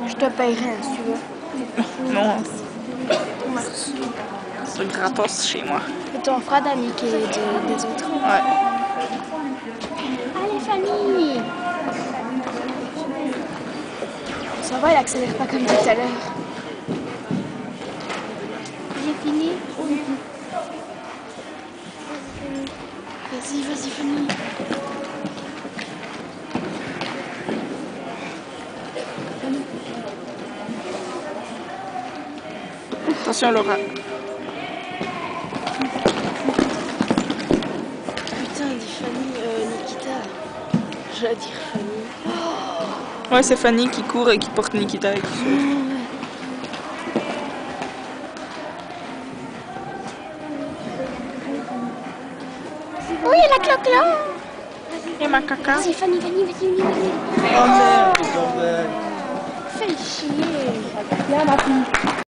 Je te paierai si tu veux. Non, Merci. c'est gratos chez moi. Et ton frère d'Annick et des autres. Ouais. Allez, famille! Ça va, il accélère pas comme tout à l'heure. J'ai fini? Oui. Vas-y, vas-y, finis. Attention, Laura. Putain, il dit Fanny, Nikita. Je vais dire Fanny. Ouais, c'est Fanny qui court et qui porte Nikita et tout ça. Oh, il y a la cloque là! Et ma caca. Vas-y, Fanny, Fanny, vas-y. Oh merde, Fais chier. Viens ma fille.